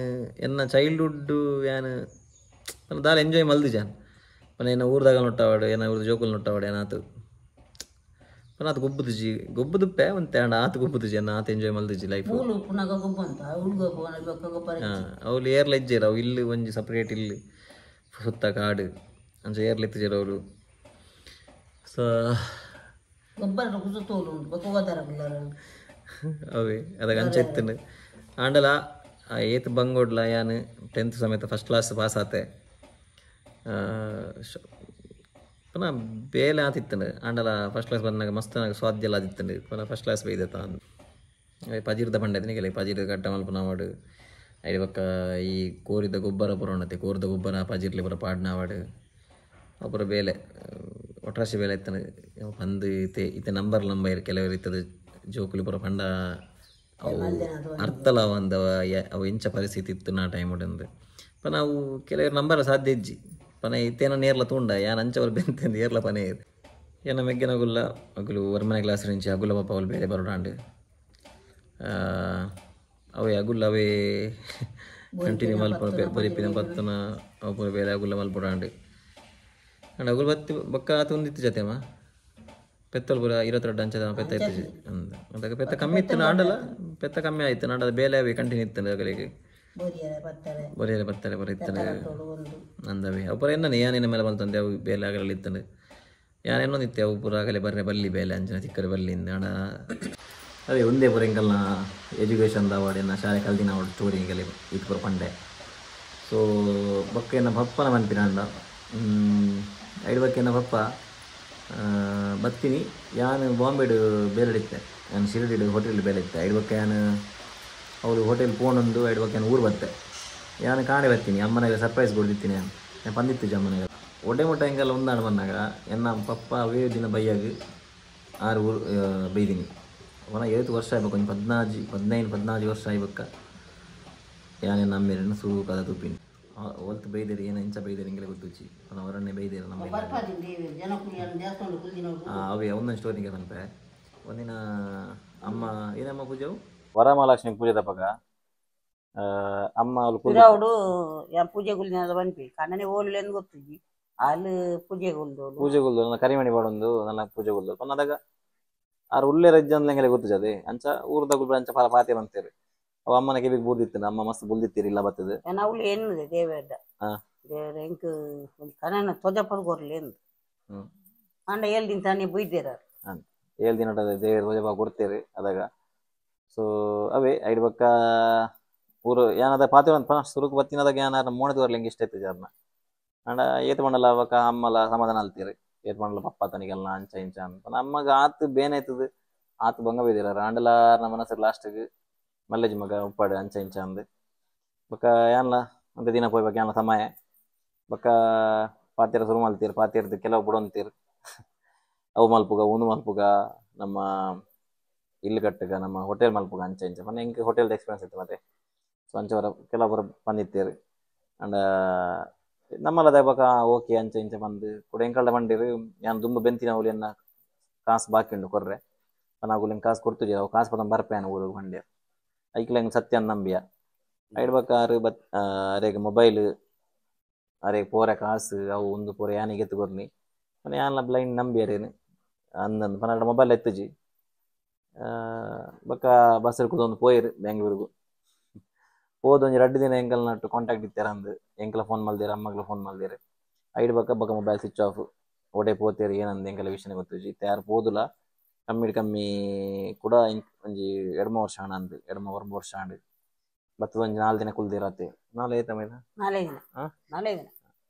ಎನ್ನ ಚೈಲ್ಡ್ಹುಡ್ಡು ಯಾನು ನನ್ನ ದಾಲ ಎಂಜಾಯ್ ಮಲ್ದು ಜಾನ್ ಪನ ಏನ ಊರ್ದಾಗ ನೊಟ್ಟವಾಡು ಏನ ಊರ್ದ ಜೋಕುಲ್ ನೊಟ್ಟವಾಡು ಏನಾತು ಪನ ಆತು ಗೊಬ್ಬದುಪ್ಪೆ ಒಂತೆ ಅಂಡ ಆತು ಗೊಬ್ಬುದುಜಿ ಅನ್ನ ಆತು ಎಂಜಾಯ್ ಮಲ್ದುಜಿ ಲೈಫ್ ಅವ್ರು ಏರ್ಲ ಇಜ್ಜೇರು ಅವು ಇಲ್ಲಿ ಒಂಜಿ ಸಪ್ರೇಟ್ ಇಲ್ಲಿ ಸುತ್ತ ಕಾಡು ಅಂಚ ಏರ್ಲ ಎತ್ತಿಜೇರು ಅವರು ಸೊ ಅವೇ ಅದಾಗ ಅಂಚ ಎತ್ತನು ಆಂಡಲ ಏತ್ ಬಂಗೋಡ್ಲ ಯಾನು 10th ಸಮೇತ ಫಸ್ಟ್ ಕ್ಲಾಸ್ ಪಾಸ್ ಆತೆ ಪುನಃ ಬೇಲೆ ಆತಿತ್ತಂಡು ಆಂಡಲ ಫಸ್ಟ್ ಕ್ಲಾಸ್ ಬಂದಾಗ ಮಸ್ತ್ ಸ್ವಾದ್ಯ ಎಲ್ಲ ಆದಿತ್ತಂಡು ಪುನಃ ಫಸ್ಟ್ ಕ್ಲಾಸ್ ಬೈದತ್ತ ಅಂದು ಪಜೀರ್ದ ಪಂಡೈತಿನಿಗೆಲ್ಲ ಪಜೀರ್ದ ಕಟ್ಟ ಮಲ್ಪನಾವಾಡು ಐದು ಪಕ್ಕ ಈ ಕೋರಿದ ಗೊಬ್ಬರ ಪುರೋಣತೆ ಕೋರಿದ ಗೊಬ್ಬರ ಪಜೀರ್ಲಿ ಪುರ ಪಾಡ್ನಾವಾಡು ಅಪುರ ಬೇಲೆ ಒಟ್ರಾಶಿ ಬೇಲೆ ಇತ್ತನು ಪಂದು ಇತ್ತೆ ನಂಬರ್ ಕೆಲವರು ಇತ್ತದ ಜೋಕುಲಿ ಪುರ ಪಂಡ ಅವು ಅರ್ಥಲ ಅಂದವ ಅವು ಎಂಚ ಪರಿಸ್ಥಿತಿ ಇತ್ತು ನಾ ಟೈಮ್ ಉಡಂದು ಪನ ಅವು ಕೆಲವರು ನಂಬರ್ ಸಾಧ್ಯ ಇಜ್ಜಿ ಪನ ಇತ್ತೇನೋ ನೇರ್ಲ ತೂಂಡ ಯಾನ್ ಅಂಚವ್ರು ಬೆಂತಂದು ಏರ್ಲ ಪನೇ ಇದು ಏನ ಮೆಗ್ಗಿನಗುಲ್ಲ ಅಗುಲು ವರ್ಮನೆ ಕ್ಲಾಸ್ ರಿಂಚಿ ಅಗುಲ ಪಾಪ ಅವಳು ಬೇರೆ ಬರೋಡಾಂಡು ಅವೇ ಅಗುಲ್ಲ ಅವೇ ಕಂಟಿನ್ಯೂ ಮಲ್ಪೊಡ ಬರಿಪಿನ ಬತ್ತನ ಅವು ಬೇರೆ ಅಗುಲ್ಲ ಮಲ್ಪೊಡಾಂಡು ಅಂಡ್ ಅಗುಲ್ ಬತ್ತಿ ಬೊಕ್ಕ ತುಂದಿತ್ತು ಜೊತೆಮ್ಮ ಪೆತ್ತಲ್ ಪೂರ 22 ಅಂಚದ ಪೆತ್ತ ಇತ್ತು ಅಂದ ಅದಕ್ಕೆ ಪೆತ್ತ ಕಮ್ಮಿ ಇತ್ತು ನಾಡಲ್ಲ ಪೆತ್ತ ಕಮ್ಮಿ ಆಯ್ತು ನಾಡದ ಬೇಲೆ ಅವೇ ಕಂಟಿನ್ಯೂ ಇತ್ತು ಅಗಲಿಗೆ ಬರಿಯಲೆ ಬತ್ತಲೆ ಬರ ಇತ್ತನೆ ಅಂದವೆ ಅವು ಪೂರ ಎನ್ನ ಯಾನೇನ ಮೇಲೆ ಬಂತಂದೆ ಅವು ಬೇಲೆ ಆಗಲಿ ಇತ್ತಂದು ಯಾನೇನೊಂದು ಇತ್ತೆ ಅವು ಪೂರ ಆಗಲೇ ಬರ್ರೆ ಬಲ್ಲಿ ಬೇಲೆ ಅಂಚನ ಚಿಕ್ಕರೆ ಬಲ್ಲಿಂದ ಹಣ ಅದೇ ಒಂದೇ ಪೂರ ಹಿಂಗೆಲ್ಲ ಎಜುಕೇಷನ್ದ ಅವಾರ್ಡ್ ಶಾಲೆ ಕಲ್ದಿನ ಅವಾರ್ಡ್ ಸ್ಟೋರಿ ಹಿಂಗೆಲ್ಲ ಇತ್ತು ಪೂರ ಪಂಡೆ ಸೊ ಬೊಕ್ಕ ಪಪ್ಪನ ಮನ್ಪಿನ ಅಂದ ಐದು ಬಕ್ಕೆನ ಪಪ್ಪ ಬತ್ತೀನಿ ಯಾನು ಬಾಂಬೆಡು ಬೇಲೆಡಿತ್ತೆ ನಾನು ಶಿರಡಿಡು ಹೋಟೆಲ್ ಬೇಲೆ ಇತ್ತೆ ಐದು ಬಕ್ಕೆ ನಾನು ಅವರು ಹೋಟೆಲ್ ಫೋನೊಂದು ಐದು ಬಕ್ಕೆ ನಾನು ಊರು ಬತ್ತೆ ಯಾನು ಕಾಣೆ ಬರ್ತೀನಿ ಅಮ್ಮನಿಗೆ ಸರ್ಪ್ರೈಸ್ ಕೊಡ್ದಿತ್ತೀನಿ ನಾನು ಬಂದಿತ್ತು ಅಮ್ಮನಿಗೆ ಒಡ್ಡೆ ಮುಟ್ಟ ಹಿಂಗೆಲ್ಲ ಒಂದಾಡು ಬಂದಾಗ ಎನ್ನ ಪಪ್ಪ ಅವೇ ದಿನ ಬೈಯಾಗಿ 6 ಊರು ಬೈದೀನಿ ಅವನ 7 ವರ್ಷ ಆಗ್ಬೇಕು ಒಂದು 15-14 ವರ್ಷ ಆಗ್ಬೇಕ ಯಾನೇನು ನಮ್ಮೇರೇನು ಸೂಕಾದ ತುಪ್ಪಿನಿ ಒಲ್ತು ಬೈದೇರಿ ಏನೋ ಇಂಚ ಬೈದೇರಿ ಹಿಂಗೆಲ್ಲ ಗೊತ್ತುಚ್ಚಿ ಅವರನ್ನೇ ಬೈದೇರಿ ನಮ್ಮ ಅವೇ ಒಂದೊಂದು ಸ್ಟೋರಿಗೆ ಬಂತೆ ಒಂದಿನ ಅಮ್ಮ ಏನಮ್ಮ ಪೂಜೆವು ವರಮಹಾಲಕ್ಷ್ಮಿ ಪೂಜೆ ತಪ್ಪಗ ಅಮ್ಮ ಅವ್ರು ಪೂಜೆ ಪಿರಾವುಡು ಯಾ ಪೂಜೆ ಗುಲ್ದಿನ ಬನ್ಪಿ ಕಣ್ಣನೆ ಓಲು ಎಂದು ಗೊತ್ತಿದ್ದಿ ಅಲ್ಲಿ ಪೂಜೆ ಗುಲ್ದೋಲು ಪೂಜೆಗುಲ್ದು ನನ್ನ ಕರಿಮಣಿ ಬಾಡೊಂದು ನನ್ನ ಪೂಜೆಗುಲ್ದು ಪನ್ನದಾಗ ಆರು ಉಳ್ಳೆ ರಜ್ಜೆ ಅಂದ್ಲೆಂಗೆಲೆ ಗೊತ್ತಿಜದೆ ಅಂಚ ಊರ್ದ ಗುಲ್ಬ ಅಂಚ ಫಲ ಪಾತೆ ಬಂತೇರಿ ಅವ ಅಮ್ಮನ ಕಿವಿಗೆ ಬೂರ್ದಿತ್ತಿನ ಅಮ್ಮ ಮಸ್ತ್ ಬುಲ್ದಿತ್ತೀರಿ ಇಲ್ಲ ಬರ್ತದೆ ನಾವು ಏನಿದೆ ದೇವೇಡ ಹಾ ದೇವ್ರ ಎಂಕ್ ಕಣ್ಣನ ತೊಜಪಲ್ ಕೊರ್ಲಿ ಎಂದು ಹ್ಮ್ ಅಂಡ ಹೇಳ್ದಿನ ತಾನೇ ಬುಯ್ದೇರ ಅಂತ 7 ದಿನ ದೇವ್ರ ಪೂಜೆ ಕೊಡ್ತೇರಿ ಅದಾಗ ಸೊ ಅವೇ ಐಡ್ ಬಕ್ಕ ಊರು ಏನಾದ ಪಾತೆ ಒಂದು ಪನ ಸುರುಕು ಬತ್ತಿನದಾಗ ಏನಾರ ಮೋಣದ ಬರ್ಲಿಂಗೆ ಇಷ್ಟ ಇತ್ತು ಜಾರ್ನ ಅಂಡ ಏತ್ ಮಂಡಲ ಅವಕ್ಕ ಅಮ್ಮಲ ಸಮಾಧಾನ ಅಲ್ತೀರಿ ಏತ್ ಮಂಡಲ ಪಪ್ಪ ತನಿಗೆಲ್ಲ ಅಂಚ ಇಂಚ ಅಂತ ಅಮ್ಮಗ ಆತು ಬೇನೆ ಆಯ್ತದ ಆತು ಬಂಗ ಬೈದಿರ ಅಂಡಲ ನಮ್ಮ ಮನಸ್ಸು ಲಾಸ್ಟ್ಗೆ ಮಲ್ಲೇಜ್ ಮಗ ಉಪ್ಪಾಡು ಅಂಚ ಇಂಚ ಅಂದ್ ಬೊಕ್ಕ ಏನ್ಲ ಒಂದು ದಿನ ಪೋಯ್ ಬಕ್ಕ ಏನ ಸಮಯ ಬೊಕ್ಕ ಪಾತೆರ ಶುರು ಮಲ್ತೀರಿ ಪಾತೆರ್ದು ಕೆಲವು ಬಿಡೊಂತೀರಿ ಅವು ಮಲ್ಪುಗ ಉಂದು ಮಲ್ಪುಗ ನಮ್ಮ ಇಲ್ಲಿ ಕಟ್ಟಗ ನಮ್ಮ ಹೋಟೆಲ್ ಮಲ್ಪುಗ ಅಂಚ ಇಂಚ ಮೊನ್ನೆ ಹೆಂಗೆ ಹೋಟೆಲ್ದ ಎಕ್ಸ್ಪೀರಿಯನ್ಸ್ ಇತ್ತು ಮತ್ತೆ ಸೊ ಅಂಚವರ ಕೆಲವರ ಬಂದಿತ್ತೇರಿ ಅಂಡ ನಮ್ಮಲ್ಲದ ಬಕ ಓಕೆ ಅಂಚ ಇಂಚ ಬಂದು ಕೂಡ ಎಂಕಲ್ದ ಬಂದಿರಿ ನಾನು ದುಂಬ ಬೆಂತಿನ ಅವಲಿಯನ್ನ ಕಾಸು ಬಾಕಿ ಉಂಡು ಕೊರ್ರೆ ನಾವು ಕಾಸು ಕೊಡ್ತಿದ್ವಿ ಅವು ಕಾಸು ಪದ ಬರ್ಪೇನ ಊರಿಗೆ ಬಂದೆ ಐಕ್ಲ ಹೆಂಗೆ ಸತ್ಯ ನಂಬಿಯ ಐಡ್ಬೇಕ ಆರು ಅರೆಗೆ ಮೊಬೈಲ್ ಅರೆಗೆ ಪೋರೆ ಕಾಸು ಅವು ಒಂದು ಪೋರೆ ಯಾನಿಗೆ ಎತ್ತುಕೊರ್ನಿ ಮನೆ ಯಾನ್ಲ ಬ್ಲೈಂಡ್ ನಂಬಿಯರೇನು ಅಂದಂದು ಪನ್ನಡ ಮೊಬೈಲ್ ಎತ್ತುಜಿ ಬೊಕ್ಕ ಬಸ್ಸಲ್ಲಿ ಕೂತ್ಕೊಂಡು ಪೋಯಿರು ಬೆಂಗಳೂರಿಗೂ ಹೋದೊಂದು 2 ದಿನ ಎಂಕಲ್ ನಟ್ಟು ಕಾಂಟ್ಯಾಕ್ಟ್ ಇತ್ತಾರ ಅಂದು ಎಂಕಲ ಫೋನ್ ಮಲ್ದಿರ ಅಮ್ಮಗ್ಲ ಫೋನ್ ಮಲ್ದಿರ ಐಡ್ ಬಕ್ಕ ಬಕ್ಕ ಮೊಬೈಲ್ ಸ್ವಿಚ್ ಆಫ್ ಓಡೆ ಪೋತೇರಿ ಏನಂದು ಎಂಕಲ ವಿಷಯ ಗೊತ್ತುಜಿ ಯಾರು ಪೋದುಲ ಕಮ್ಮಿ ಕೂಡ ಒಂಜಿ 2-3 ವರ್ಷ ಹಣ ಅಂದು 2-3 ವರ್ಷ ಅಂಡು ಬತ್ತದ ಒಂಜಿ 4 ದಿನ ಕುಲ್ದಿರತ್ತೆ ನಾಳೆ ಐತ ಮೈದ ನಾಳೆ ದಿನ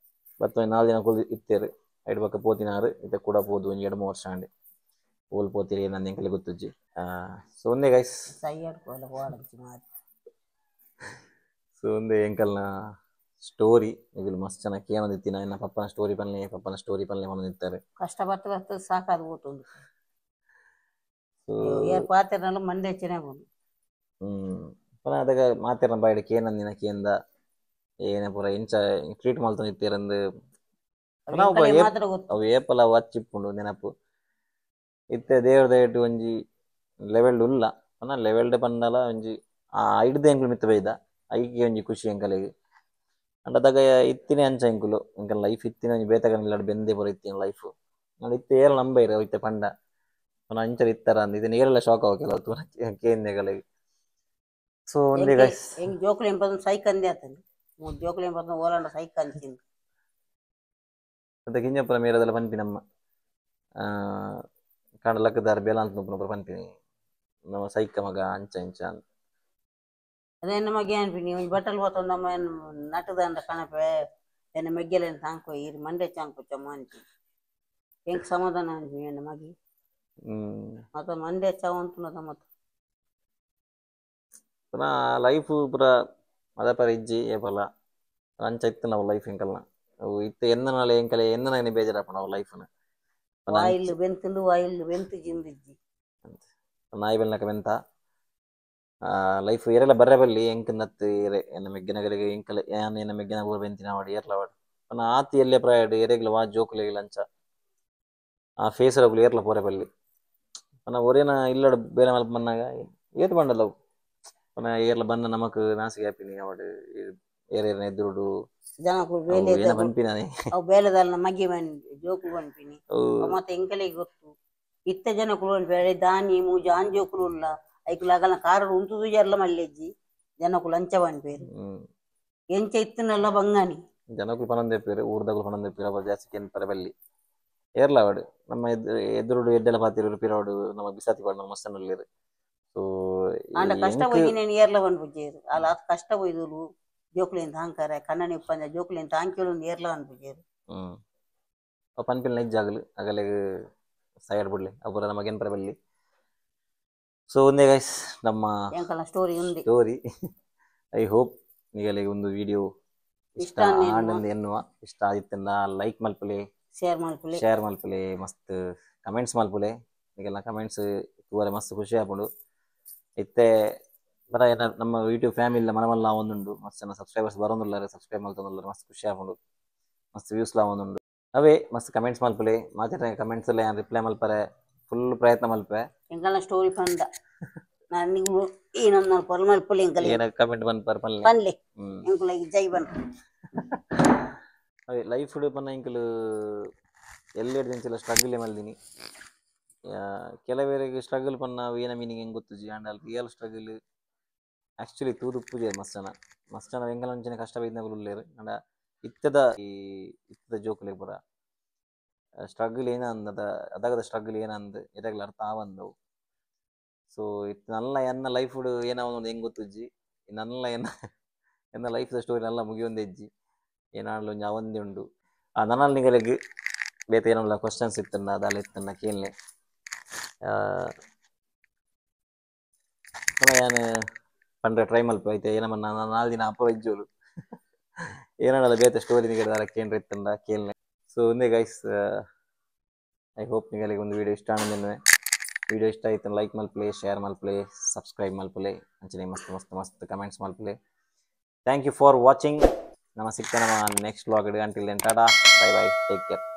ಬತ್ತ 4 ದಿನ ಕುಲ್ದಿ ಇತ್ತೇರು ಐಡ್ ಬಕ್ಕ ಪೋತಿನಾರು ಇತ್ತೆ ಕೂಡ ಪೋದು ಒಂಜಿ 2-3 ವರ್ಷ ಅಂಡು ಓಲ್ ಪೋತಿರಿ ಏನಂದು ಎಂಕಲೆ ಗೊತ್ತುಜ್ಜಿ ಸೊ ಒಂದೇ ಗೈಸ್ ಸೊ ಒಂದೇ ಎಂಕಲ್ನ ಸ್ಟೋರಿ ಇದಿಲ್ ಮಸ್ತ್ ಚೆನ್ನಾಗಿ ಕೇಳೋದಿತ್ತಿನ ನನ್ನ ಪಪ್ಪನ ಸ್ಟೋರಿ ಪಲ್ಲೆ ಬಂದಿರ್ತಾರೆ ಕಷ್ಟ ಬರ್ತಾ ಸಾಕಾದ ಹೋಗ್ತುಂಡು ಏರ್ ಪಾತ್ರೆನಲ್ಲ ಮಂಡೆ ಚೆನ್ನಾಗಿ ಬಂದು ಪುನಃ ಅದಾಗ ಮಾತಿರ ಬಾಯ್ಡ್ ಕೇನಂದಿನ ಕೇಂದ ಏನೇ ಪೂರ ಇಂಚ ಟ್ರೀಟ್ ಮಾಡ್ತಾನೆ ಇತ್ತೀರಂದು ಮಾತ್ರ ಗೊತ್ತು ಅವು ಏಪಲ ವಚ್ಚಿಪ್ಪುಂಡು ನೆನಪು ಇತ್ತೆ ದೇವ್ರ ದಯಟು ಒಂಜಿ ಲೆವೆಲ್ಡ್ ಉಲ್ಲ ಪುನಃ ಲೆವೆಲ್ಡ್ ಪಂಡಲ ಒಂಜಿ ಐಡ್ದೆ ಎಂಕುಲು ಮಿತ್ತ ಬೈದ ಐಗೆ ಒಂಜಿ ಖುಷಿ ಎಂಕಲೆಗ್ ಅಂಡದಾಗ ಇತ್ತಿನ ಅಂಚ ಎಂಕುಲು ಎಂಕಲ್ ಲೈಫ್ ಇತ್ತಿನ ಒಂಜಿ ಬೇತಗನಿಲ್ಲ ಬೆಂದೆ ಬರೋ ಇತ್ತಿನ ಲೈಫ್ ನಾನು ಇತ್ತೆ ಏರ ನಂಬೈರ ಇತ್ತೆ ಪಂಡ ಪುನಃ ಅಂಚರ ಇತ್ತಾರ ಅಂದ ಇದನ್ನ ಏರೆಲ್ಲ ಶಾಕ್ ಆಗ ಕೆಲವು ಕೇಂದೆಗಳಿಗೆ ಸೊ ಒಂದೇ ಗೈಸ್ ಹೆಂಗ್ ಜೋಕುಲು ಎಂಬುದು ಸೈಕ್ ಅಂದೇ ಆತಂದು ಜೋಕುಲು ಎಂಬುದು ಓಲಾಂಡ ಸೈಕ್ ಅಂಚಿಂದು ಮತ್ತೆ ಕಿಂಜಪುರ ಮೇರದೆಲ್ಲ ಪಂಪಿ ನಮ್ಮ ಕಾಂಡ ಲಕ್ಕದಾರ ಬೇಲ ಅಂತ ನೋಡ್ಕೊಂಡು ಪಂಪಿನಿ ನಮ್ಮ ಸೈಕ ಮಗ ಅಂಚ ಇಂಚ ಅಂತ ಅದೇ ನಮಗೆ ಅನ್ಪಿನಿ ಒಂಜಿ ಬಟ್ಟಲು ಹೋತೊಂದು ನಮ್ಮ ನಟದಂಡ ಕಣಪೆ ಎನ್ನ ಮೆಗ್ಗೆಲೇನು ತಾಂಕೊ ಇರು ಮಂಡೆ ಚಾಂಕು ಚಮ್ಮ ಅನ್ಪಿ ಹೆಂಗ್ ಸಮಾಧಾನ ಅನ್ಪಿ ಎನ್ನ ಮಗಿ ಮತ್ತು ಮಂಡೆ ಚಾವ್ ಅಂತುನದ ಮತ್ತು ಪುನಃ ಲೈಫ್ ಪೂರ ಅದ ಪರ ಇಜ್ಜಿ ಏಪಲ ಅಂಚ ಇತ್ತು ನಾವು ಲೈಫ್ ಎಂಕಲ್ನ ಅವು ಇತ್ತು ಎನ್ನನಾಳೆ ಎಂಕಲೆ ಎನ್ನನೇ ಬೇಜಾರಪ್ಪ ನಾವು ಲೈಫ್ನ ವಾಯಿಲ್ ಬೆಂತುಂಡು ವಾಯಿಲ್ ಬೆಂತು ಜಿಂದಿಜ್ಜಿ ನಾಯಿ ಬೆಲ್ನಕ ಬೆಂತ ಲೈಫ್ ಏರೆಲ್ಲ ಬರ್ರೆ ಬಲ್ಲಿ ಎಂಕ್ ನತ್ತು ಏರೆ ಎನ್ನ ಮೆಗ್ಗಿನಗರಿಗೆ ಎಂಕಲೆ ಏನ್ ಎನ್ನ ಮೆಗ್ಗಿನ ಊರು ಬೆಂತಿನ ವಾಡಿ ಏರ್ಲ ವಾಡು ಪನ್ನ ಆತಿ ಎಲ್ಲೇ ಪ್ರಾಯಡ್ ಎರೆಗ್ಲ ವಾ ಜೋಕುಲೆಗಿಲ್ಲ ಅಂಚ ಆ ಫೇಸರಗುಲು ಏರ್ಲ ಪೋರೆ ಬಲ್ಲಿ ಪನ್ನ ಒರೇನ ಇಲ್ಲಡು ಬೇರೆ ಮಲ್ಪ ಬನ್ನಾಗ ಏತ್ ಬಂಡಲ್ಲವು ಪನ್ನ ಏರ್ಲ ಬಂದ ನಮಕ್ ನಾಸಿಗೆ ಹ್ಯಾಪಿನಿ ಅವಡು ಏರೇರ್ನ ಎದುರುಡು ಜನಕ್ಕೂ ಪಂಪಿನಾನೆ ಅವು ಬೇಲೆದಲ್ಲ ಮಗ್ಗಿ ಬಂದು ಜೋಕು ಬಂಪಿನಿ ಮತ್ತೆ ಎಂಕಲೆಗೆ ಗೊತ್ತು ಇತ್ತ ಜನಕ್ಕೂ ಬೇರೆ ದಾನಿ ಮೂಜ ಆಂಜೋಕುಲು ಉಲ್ಲ ಐಕುಲು ಅಗಲ ಕಾರು ಉಂಟುದು ಎಲ್ಲ ಮಲ್ಲೆಜ್ಜಿ ಜನಕ್ಕೂ ಅಂಚ ಬಂದ್ಪೇರು ಎಂಚ ಇತ್ತನೆಲ್ಲ ಬಂಗಾನಿ ಜನಕ್ಕೂ ಪನಂದೆ ಪೇರು ಊರ್ದಗಳು ಪನಂದೆ ಪೇರು ಅವ ಜಾಸ್ತಿ ಕೇನ್ ಪರ ಬಲ್ಲಿ ಏರ್ಲಾವಾಡು ನಮ್ಮ ಎದುರುಡು ಎಡ್ಡೆಲ್ಲ ಪಾತಿರು ಪಿರೋಡು ನಮ್ಮ ಬಿಸಾತಿ ಪಾಡು ನಮ್ಮ ಮಸ್ತನಲ್ಲಿರು ಸೊ ಆಂಡ ಕಷ್ಟ ಹೋಗಿನೇನು ಏರ್ಲ ಬಂದ್ಪುಜೇರು ಅಲ್ಲ ಅದು ಕಷ್ಟ ಹೋಯ್ದುಲು ಜೋಕುಲೇನ್ ತಾಂಕರೆ ಕಣ್ಣನಿ ಉಪ್ಪಂದ ಜೋಕುಲೇನ್ ತಾಂಕಿಲು ಏರ್ಲ ಬಂದ್ಪುಜೇರು ಪನ್ಪಿಲ್ ನೈಜ್ ಆಗಲು ಅಗಲೆಗ್ ಸೈಡ್ ಬಿಡ್ಲಿ ಅಪುರ ನಮಗೇನ್ ಪರ ಬಲ್ಲಿ ಸೊ ಒಂದೇ ಗೈಸ್ ನಮ್ಮ ಸ್ಟೋರಿ ಉಂದಿ ಸ್ಟೋರಿ ಐ ಹೋಪ್ ನಿಗಲಿಗೆ ಒಂದು ವಿಡಿಯೋ ಇಷ್ಟ ಆನಂದ ಎನ್ನುವ ಇಷ್ಟ ಆದಿತ್ತಂದ ಲೈಕ್ ಮಲ್ಪಲೆ ಶೇರ್ ಮಲ್ಪಲೆ ಮಸ್ತ್ ಕಮೆಂಟ್ಸ್ ಮಲ್ಪಲೆ ನಿಗೆಲ್ಲ ಕಮೆಂಟ್ಸ್ ತೂವರೆ ಮಸ್ತ್ ಖುಷಿ ಆಪುಂಡು ಇತ್ತೆ ಬರ ನಮ್ಮ ಯೂಟ್ಯೂಬ್ ಫ್ಯಾಮಿಲಿ ಮನಮಲ್ಲ ಒಂದುಂಡು ಮಸ್ತ್ ಜನ ಸಬ್ಸ್ಕ್ರೈಬರ್ಸ್ ಬರೋದಿಲ್ಲ ಸಬ್ಸ್ಕ್ರೈಬ್ ಮಾಡ್ತೊಂದಿಲ್ಲ ಮಸ್ತ್ ಖುಷಿ ಆಪುಂಡು ಮಸ್ತ್ ವ್ಯೂಸ್ ಲ ಒಂದುಂಡು ಅವೇ ಮಸ್ತ್ ಕಮೆಂಟ್ಸ್ ಮಲ್ಪಲೆ ಮಾತಾಡ ಕಮೆಂಟ್ಸ್ ಎಲ್ಲ ರಿಪ್ಲೈ ಮಲ್ಪರೆ ಫುಲ್ ಪ್ರಯತ್ನ ಮಲ್ಪೆ ಎಂಕಲ್ನ ಸ್ಟೋರಿ ಪಂಡ ನಾನು ನೀವು ಏನನ್ನ ಪೊಲ್ ಮಲ್ಪೊಲಿ ಎಂಕಲೆ ಏನ ಕಮೆಂಟ್ ಬಂದ್ ಪರ್ಪಲ್ ಪನ್ಲೆ ಎಂಕುಲ ಜೈ ಬನ್ ಅದೇ ಲೈಫ್ ಪನ್ನ ಇಂಕಲು ಎಲ್ಲೆಡ್ ದಿಂಚಲ ಸ್ಟ್ರಗಲ್ ಮಲ್ದಿನಿ ಕೆಲವೇರಿಗೆ ಸ್ಟ್ರಗಲ್ ಪನ್ನ ಏನ ಮೀನಿಂಗ್ ಹೆಂಗ್ ಗೊತ್ತುಜಿ ಆಂಡ್ ಅಲ್ಲಿ ರಿಯಲ್ ಸ್ಟ್ರಗಲ್ ಆಕ್ಚುಲಿ ತೂದುಪ್ಪುಜೆ ಮಸ್ಸನ ಎಂಗಲಂಚನೆ ಕಷ್ಟ ಬೈದ್ನಗಳು ಉಳ್ಳೇರು ಅಂಡ ಇತ್ತದ ಜೋಕುಲೆ ಪುರ ಸ್ಟ್ರಗಲ್ ಏನ ಅಂದದ ಅದಾಗದ ಸ್ಟ್ರಗಲ್ ಏನ ಅಂದ್ ಎದಾಗಲ ಅರ್ಥ ಆವಂದವು ಸೊ ಇತ್ತು ನಲ್ಲ ಎನ್ನ ಲೈಫ್ ಏನ ಒಂದು ಹೆಂಗ್ ಗೊತ್ತುಜ್ಜಿ ನಲ್ಲ ಎನ್ನ ಲೈಫ್ ಸ್ಟೋರಿ ನಲ್ಲ ಮುಗಿಯೊಂದೆಜ್ಜಿ ಏನಾಡ್ಲು ಒಂಜಿ ಅವಂದೆ ಉಂಡು ನನ್ನಲ್ಲಿ ನಿಗಲೆಗ್ ಬೇತೆ ಏನಲ್ಲ ಕ್ವಶನ್ಸ್ ಇತ್ತನ್ನ ಅದಾಲ ಇತ್ತನ್ನ ಕೇಳಲೆ ನಾನು ಪಂಡ್ರೆ ಟ್ರೈ ಮಲ್ಪ ಐತೆ ಏನಮ್ಮ ನಾಲ್ ದಿನ ಅಪ್ಪ ಇಜ್ಜೋರು ಏನಾಡಲ್ಲ ಬೇತೆ ಸ್ಟೋರಿ ನಿಗದಾರ ಕೇಂದ್ರ ಇತ್ತಂದ ಕೇಳಲೆ ಸೊ ಒಂದೇ ಗೈಸ್ ಐ ಹೋಪ್ ನಿಗಲಿಗೆ ಒಂದು ವಿಡಿಯೋ ಇಷ್ಟ ಆನಂದೇನೆ ವಿಡಿಯೋ ಇಷ್ಟ ಆಯ್ತು ಲೈಕ್ ಮಲ್ಪಲೆ ಶೇರ್ ಮಲ್ಪಲೆ ಸಬ್ಸ್ಕ್ರೈಬ್ ಮಲ್ಪಲೆ ಅಂಚನೆ ಮಸ್ತ್ ಕಮೆಂಟ್ಸ್ ಮಲ್ಪಲೆ ಥ್ಯಾಂಕ್ ಯು ಫಾರ್ ವಾಚಿಂಗ್ ನಮ್ಮ ಸಿಗ್ತಾನೆ ನಮ್ಮ next vlog until then tata bye bye take care